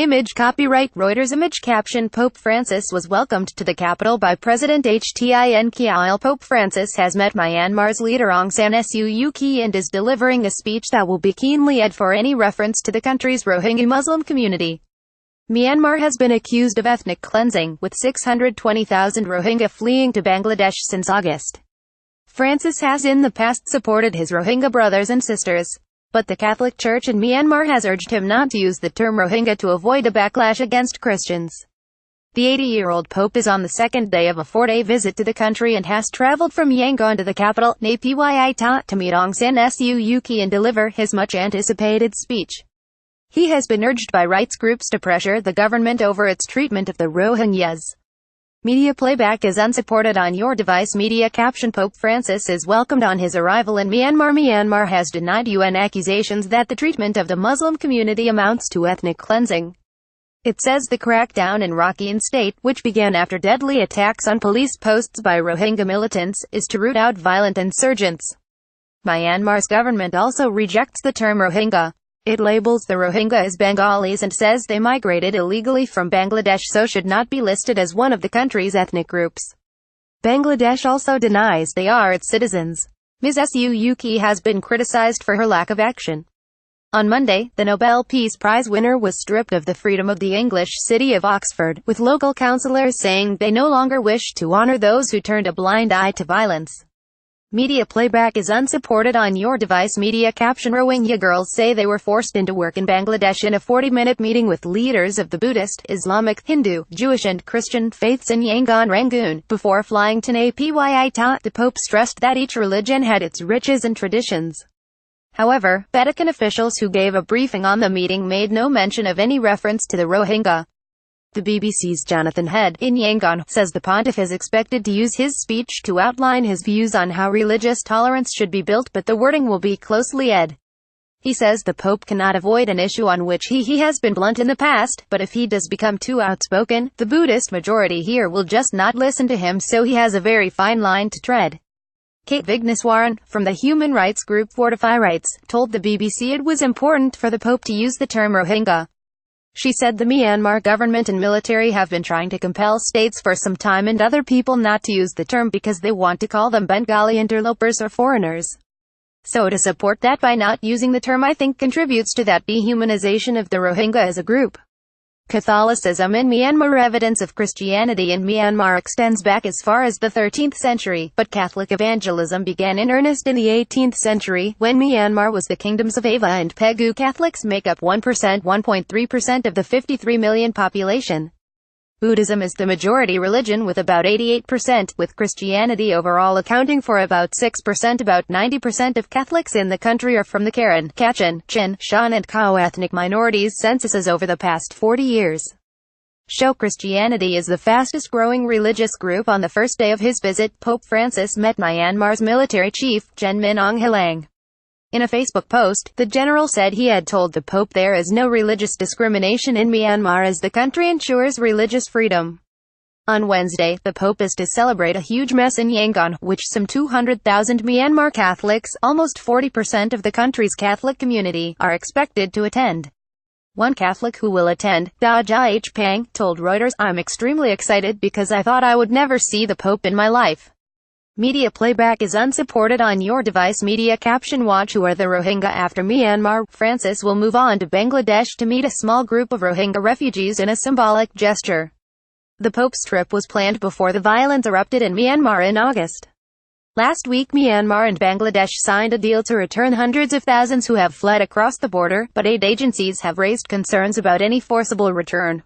Image copyright Reuters. Image caption Pope Francis was welcomed to the capital by President Htin Kyail. Pope Francis has met Myanmar's leader Aung San Suu Kyi and is delivering a speech that will be keenly edited for any reference to the country's Rohingya Muslim community. Myanmar has been accused of ethnic cleansing, with 620,000 Rohingya fleeing to Bangladesh since August. Francis has in the past supported his Rohingya brothers and sisters, but the Catholic Church in Myanmar has urged him not to use the term Rohingya to avoid a backlash against Christians. The 80-year-old Pope is on the second day of a 4-day visit to the country and has traveled from Yangon to the capital, Naypyidaw, to meet Aung San Suu Kyi and deliver his much-anticipated speech. He has been urged by rights groups to pressure the government over its treatment of the Rohingyas. Media playback is unsupported on your device. Media caption Pope Francis is welcomed on his arrival in Myanmar. Myanmar has denied UN accusations that the treatment of the Muslim community amounts to ethnic cleansing. It says the crackdown in Rakhine State, which began after deadly attacks on police posts by Rohingya militants, is to root out violent insurgents. Myanmar's government also rejects the term Rohingya. It labels the Rohingya as Bengalis and says they migrated illegally from Bangladesh so should not be listed as one of the country's ethnic groups. Bangladesh also denies they are its citizens. Ms. Suu Kyi has been criticized for her lack of action. On Monday, the Nobel Peace Prize winner was stripped of the freedom of the English city of Oxford, with local councillors saying they no longer wish to honor those who turned a blind eye to violence. Media playback is unsupported on your device. Media caption Rohingya girls say they were forced into work in Bangladesh in a 40-minute meeting with leaders of the Buddhist, Islamic, Hindu, Jewish and Christian faiths in Yangon, Rangoon. Before flying to Naypyidaw, the Pope stressed that each religion had its riches and traditions. However, Vatican officials who gave a briefing on the meeting made no mention of any reference to the Rohingya. The BBC's Jonathan Head, in Yangon, says the pontiff is expected to use his speech to outline his views on how religious tolerance should be built, but the wording will be closely edited. He says the Pope cannot avoid an issue on which he has been blunt in the past, but if he does become too outspoken, the Buddhist majority here will just not listen to him, so he has a very fine line to tread. Kate Vigneswaran, from the human rights group Fortify Rights, told the BBC it was important for the Pope to use the term Rohingya. She said the Myanmar government and military have been trying to compel states for some time and other people not to use the term because they want to call them Bengali interlopers or foreigners. So to support that by not using the term I think contributes to that dehumanization of the Rohingya as a group. Catholicism in Myanmar. Evidence of Christianity in Myanmar extends back as far as the 13th century, but Catholic evangelism began in earnest in the 18th century, when Myanmar was the kingdoms of Ava and Pegu. Catholics make up 1.3% of the 53 million population. Buddhism is the majority religion with about 88%, with Christianity overall accounting for about 6%. About 90% of Catholics in the country are from the Karen, Kachin, Chin, Shan and Kao ethnic minorities. Censuses over the past 40 years show Christianity is the fastest growing religious group. On the first day of his visit, Pope Francis met Myanmar's military chief, Gen Min Aung Hlaing. In a Facebook post, the general said he had told the Pope there is no religious discrimination in Myanmar as the country ensures religious freedom. On Wednesday, the Pope is to celebrate a huge mass in Yangon, which some 200,000 Myanmar Catholics, almost 40% of the country's Catholic community, are expected to attend. One Catholic who will attend, Da Ja H. Pang, told Reuters, "I'm extremely excited because I thought I would never see the Pope in my life." Media playback is unsupported on your device. Media caption Watch who are the Rohingya after Myanmar. Francis will move on to Bangladesh to meet a small group of Rohingya refugees in a symbolic gesture. The Pope's trip was planned before the violence erupted in Myanmar in August. Last week Myanmar and Bangladesh signed a deal to return hundreds of thousands who have fled across the border, but aid agencies have raised concerns about any forcible return.